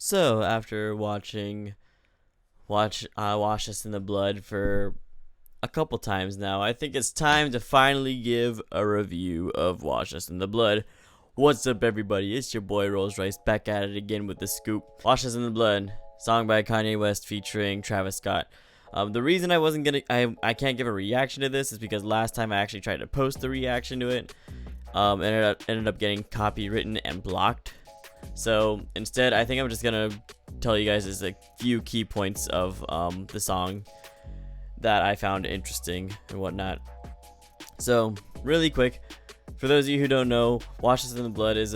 So after Wash Us in the Blood for a couple times now, I think it's time to finally give a review of Wash Us in the Blood. What's up, everybody? It's your boy Rolls Royce back at it again with the scoop. Wash Us in the Blood, song by Kanye West featuring Travis Scott. The reason I can't give a reaction to this is because last time I actually tried to post the reaction to it, ended up getting copywritten and blocked. So instead, I think I'm just gonna tell you guys just a few key points of the song that I found interesting and whatnot. So really quick, for those of you who don't know, "Wash Us in the Blood" is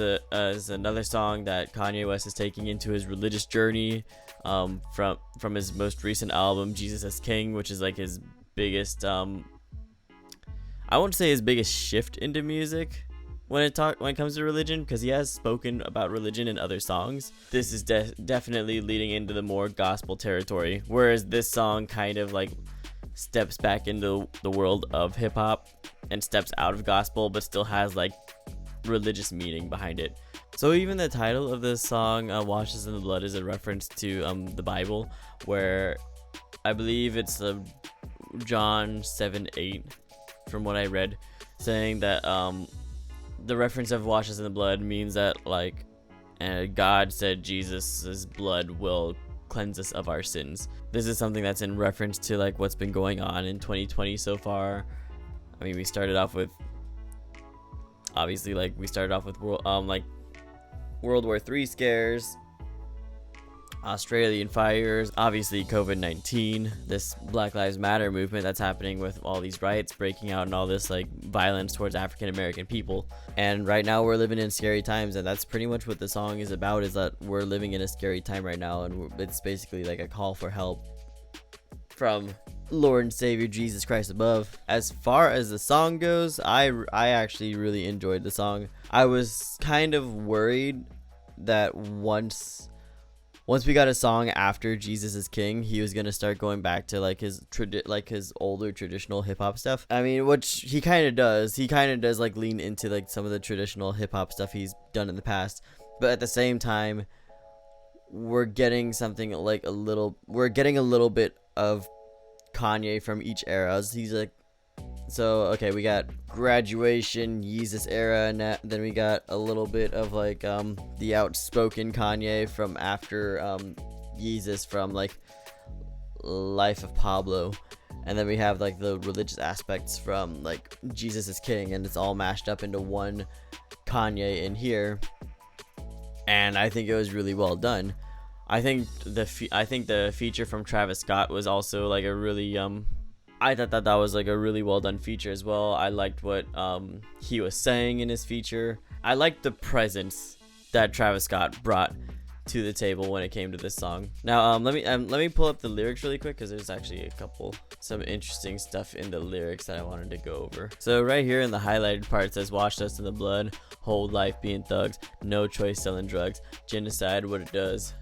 another song that Kanye West is taking into his religious journey from his most recent album, Jesus as King, which is like his biggest I won't say his biggest shift into music when it comes to religion, because he has spoken about religion in other songs. This is definitely leading into the more gospel territory, whereas this song kind of like steps back into the world of hip hop and steps out of gospel, but still has like religious meaning behind it. So even the title of this song, "Wash Us in the Blood," is a reference to the Bible, where I believe it's John 7:8, from what I read, saying that the reference of "wash us in the blood" means that like God said Jesus' blood will cleanse us of our sins. This is something that's in reference to like what's been going on in 2020 so far. I mean, we started off with World War III scares, Australian fires, obviously COVID-19, this Black Lives Matter movement that's happening with all these riots breaking out and all this like violence towards African American people. And right now we're living in scary times, and that's pretty much what the song is about, is that we're living in a scary time right now, and it's basically like a call for help from Lord and Savior Jesus Christ above. As far as the song goes, I actually really enjoyed the song. I was kind of worried that once we got a song after Jesus is King, he was gonna start going back to like his older traditional hip hop stuff. I mean, which he kind of does. He kind of does like lean into like some of the traditional hip hop stuff he's done in the past. But at the same time, we're getting a little bit of Kanye from each era. He's like, so okay, we got Graduation, Yeezus era, and then we got a little bit of like the outspoken Kanye from after Yeezus, from like Life of Pablo, and then we have like the religious aspects from like Jesus is King, and it's all mashed up into one Kanye in here. And I think it was really well done. I think the feature from Travis Scott was also like a really I thought that was like a really well done feature as well. I liked what he was saying in his feature. I liked the presence that Travis Scott brought to the table when it came to this song. Now let me pull up the lyrics really quick, because there's actually some interesting stuff in the lyrics that I wanted to go over. So right here in the highlighted part, it says, "Washed us in the blood, whole life being thugs, no choice selling drugs, genocide what it does,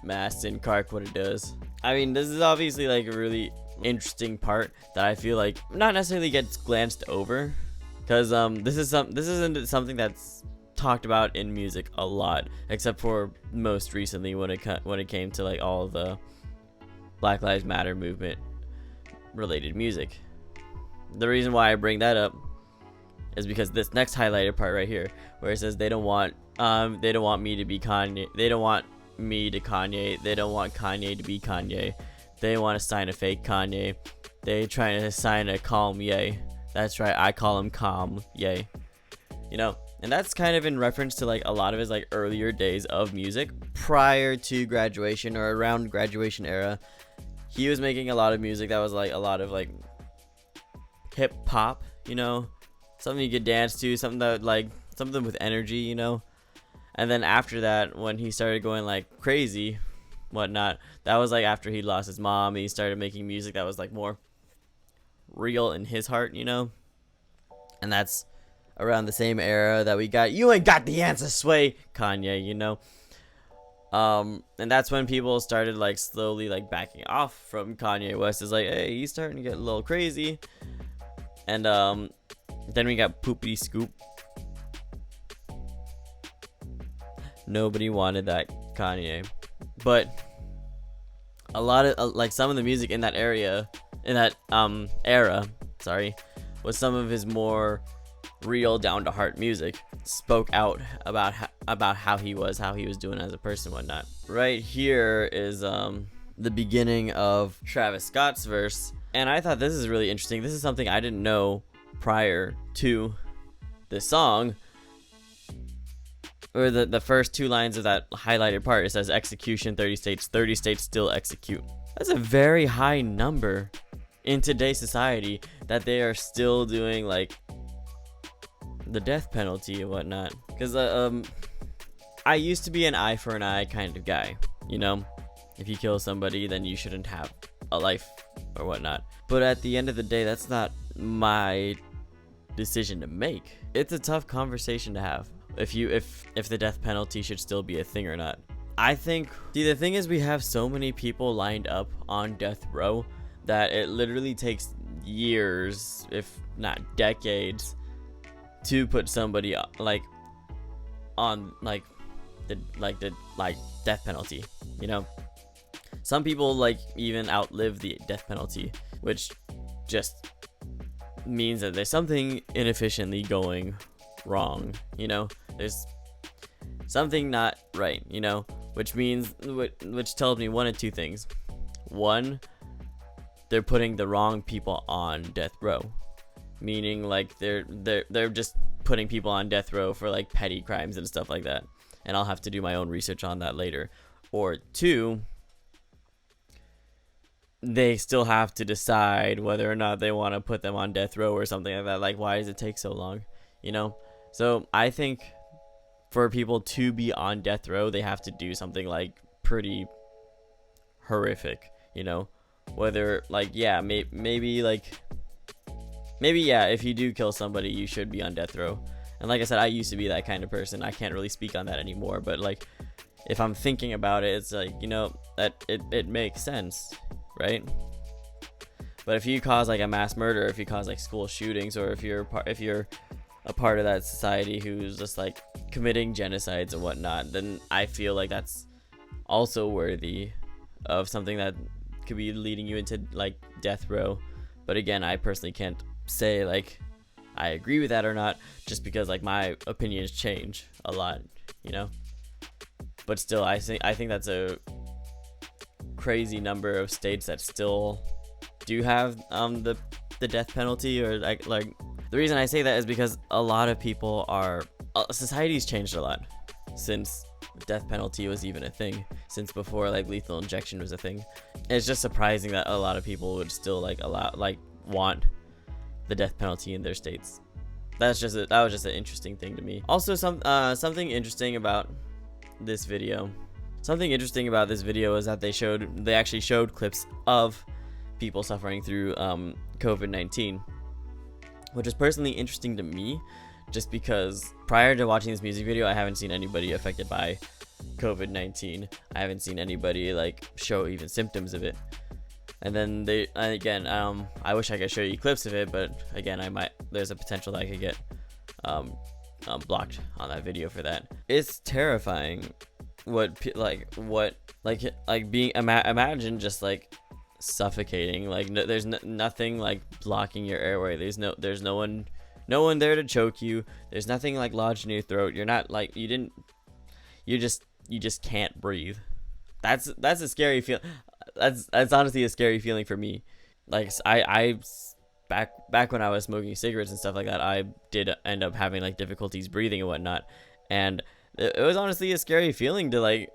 mass in Kark what it does." I mean, this is obviously like a really interesting part that I feel like not necessarily gets glanced over, because this isn't something that's talked about in music a lot, except for most recently when it came to like all the Black Lives Matter movement related music. The reason why I bring that up is because this next highlighted part right here, where it says they don't want me to be Kanye, they don't want me to Kanye, they don't want Kanye to be Kanye, they want to sign a fake Kanye, they trying to sign a calm Ye. That's right, I call him calm Ye. You know, and that's kind of in reference to like a lot of his like earlier days of music prior to Graduation, or around Graduation era. He was making a lot of music that was like a lot of like hip hop, you know, something you could dance to, something with energy, you know. And then after that, when he started going like crazy, whatnot, that was like after he lost his mom. He started making music that was like more real in his heart, you know. And that's around the same era that we got "You Ain't Got the Answer" Sway Kanye, you know. And that's when people started like slowly like backing off from Kanye West. Is like, hey, he's starting to get a little crazy. And then we got Poopity Scoop. Nobody wanted that Kanye. But a lot of like some of the music in that era, sorry, was some of his more real down to heart music, spoke out about how he was doing as a person, whatnot. Right here is the beginning of Travis Scott's verse, and I thought this is really interesting. This is something I didn't know prior to this song, or the first two lines of that highlighted part. It says execution 30 states still execute. That's a very high number in today's society, that they are still doing like the death penalty and whatnot. Because I used to be an eye for an eye kind of guy, you know, if you kill somebody then you shouldn't have a life or whatnot. But at the end of the day, that's not my decision to make. It's a tough conversation to have if the death penalty should still be a thing or not. I think, see, the thing is, we have so many people lined up on death row that it literally takes years, if not decades, to put somebody like on like the death penalty, you know. Some people like even outlive the death penalty, which just means that there's something inefficiently going wrong, you know. There's something not right, you know, which tells me one of two things. One, they're putting the wrong people on death row, meaning like they're just putting people on death row for like petty crimes and stuff like that, and I'll have to do my own research on that later. Or two, they still have to decide whether or not they want to put them on death row or something like that. Like, why does it take so long, you know? So I think for people to be on death row, they have to do something like pretty horrific, you know. Whether like, yeah, maybe yeah, if you do kill somebody, you should be on death row. And like I said, I used to be that kind of person. I can't really speak on that anymore, but like, if I'm thinking about it, it's like, you know, that it makes sense, right? But if you cause like a mass murder, if you cause like school shootings, or if you're a part of that society who's just like committing genocides and whatnot, then I feel like that's also worthy of something that could be leading you into like death row. But again, I personally can't say like I agree with that or not, just because like my opinions change a lot, you know. But still, I think that's a crazy number of states that still do have the death penalty. Or like the reason I say that is because a lot of people are society's changed a lot since death penalty was even a thing, since before like lethal injection was a thing. It's just surprising that a lot of people would still want the death penalty in their states. That was just an interesting thing to me. Also, something interesting about this video. Something interesting about this video is that they actually showed clips of people suffering through COVID-19, which is personally interesting to me, just because prior to watching this music video, I haven't seen anybody affected by COVID-19. I haven't seen anybody like show even symptoms of it. And then I wish I could show you clips of it, but again, there's a potential that I could get blocked on that video for that. It's terrifying imagine just like suffocating, like there's nothing like blocking your airway. There's no one there to choke you. There's nothing like lodged in your throat. You're not like you just can't breathe. That's a scary feel. That's honestly a scary feeling for me. Like I back when I was smoking cigarettes and stuff like that, I did end up having like difficulties breathing and whatnot, and it was honestly a scary feeling to like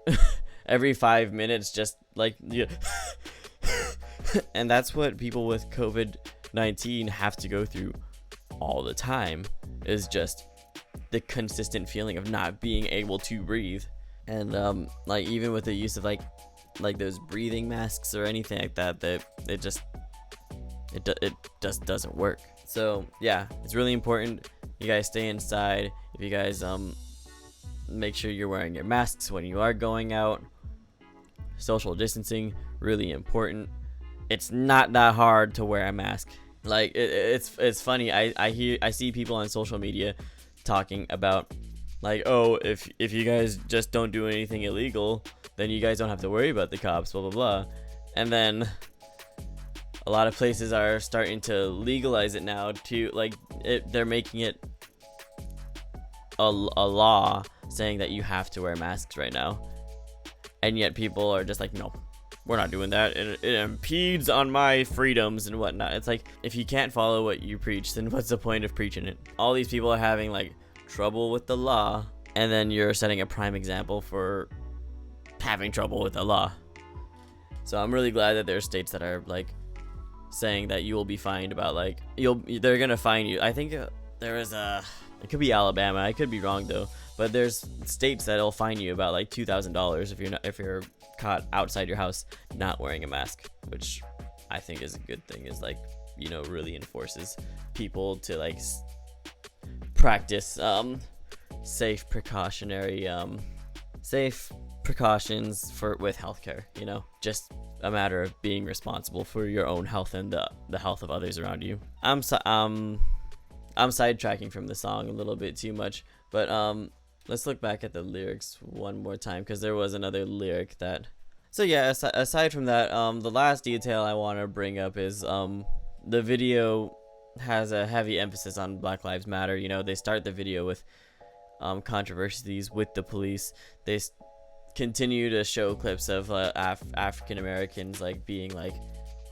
every 5 minutes just like and that's what people with COVID-19 have to go through all the time, is just the consistent feeling of not being able to breathe. And like even with the use of like those breathing masks or anything like that, it just doesn't work. So yeah, it's really important you guys stay inside. If you guys make sure you're wearing your masks when you are going out. Social distancing, really important. It's not that hard to wear a mask. Like it's funny. I see people on social media talking about like, oh, if you guys just don't do anything illegal, then you guys don't have to worry about the cops, blah blah blah. And then a lot of places are starting to legalize it now to, like, they're making it a law saying that you have to wear masks right now, and yet people are just like, no, we're not doing that, it impedes on my freedoms and whatnot. It's like, if you can't follow what you preach, then what's the point of preaching it? All these people are having like trouble with the law, and then you're setting a prime example for having trouble with the law. So I'm really glad that there are states that are like saying that you will be fined about, like, they're gonna fine you. I think there is it could be Alabama, I could be wrong though, but there's states that'll fine you about like $2,000 if you're caught outside your house not wearing a mask, which I think is a good thing. Is like, you know, really enforces people to like practice safe precautions with healthcare. You know, just a matter of being responsible for your own health and the health of others around you. I'm sidetracking from the song a little bit too much, but let's look back at the lyrics one more time, because there was another lyric that. So yeah, aside from that, the last detail I want to bring up is the video has a heavy emphasis on Black Lives Matter. You know, they start the video with controversies with the police. They continue to show clips of African Americans like being like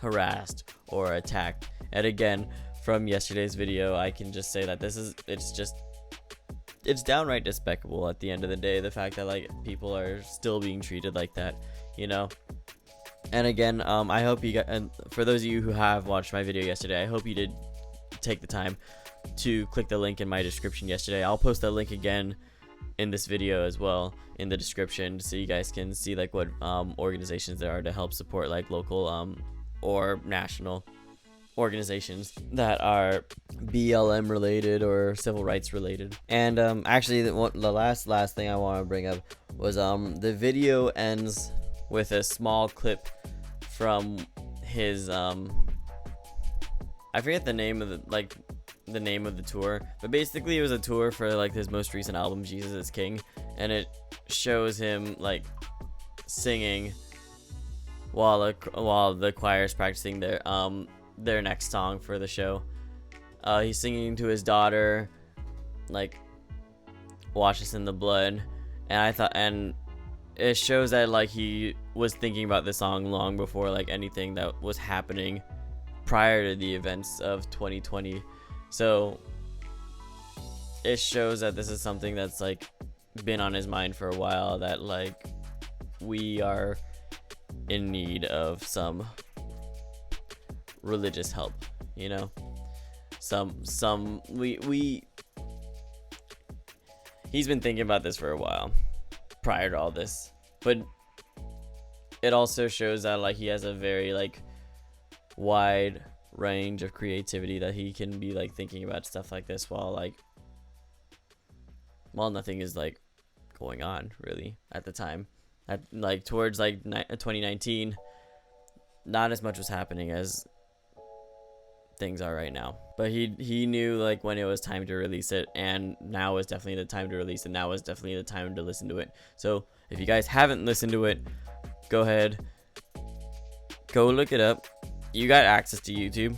harassed or attacked. And again, from yesterday's video, I can just say that it's downright despicable at the end of the day, the fact that like people are still being treated like that, you know. And again, I hope you got, and for those of you who have watched my video yesterday, I hope you did take the time to click the link in my description yesterday. I'll post that link again in this video as well in the description, so you guys can see like what organizations there are to help support like local or national organizations that are BLM related or civil rights related. And actually the last thing I want to bring up was the video ends with a small clip from his I forget the name of the tour, but basically it was a tour for like his most recent album, Jesus is King, and it shows him like singing while the choir is practicing their next song for the show. He's singing to his daughter, like, "Wash Us in the Blood," and it shows that like he was thinking about this song long before like anything that was happening prior to the events of 2020. So it shows that this is something that's like been on his mind for a while, that like we are in need of some religious help, you know. He's been thinking about this for a while prior to all this, but it also shows that like he has a very like wide range of creativity, that he can be like thinking about stuff like this while nothing is like going on really at the time. At like towards like 2019, not as much was happening as things are right now, but he knew like when it was time to release it, and now is definitely the time to release it. Now is definitely the time to listen to it. So if you guys haven't listened to it, go ahead, go look it up. You got access to YouTube,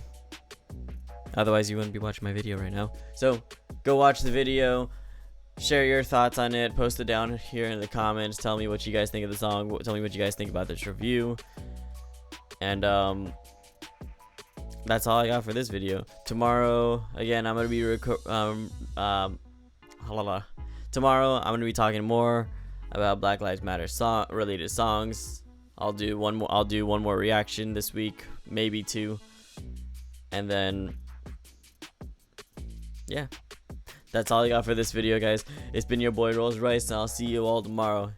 otherwise you wouldn't be watching my video right now. So go watch the video, share your thoughts on it, post it down here in the comments, tell me what you guys think of the song, tell me what you guys think about this review. And that's all I got for this video. Tomorrow, again, I'm gonna be tomorrow I'm gonna be talking more about Black Lives Matter related songs. I'll do one more reaction this week, maybe two, and then yeah, that's all I got for this video, guys. It's been your boy Rolls Royce, and I'll see you all tomorrow.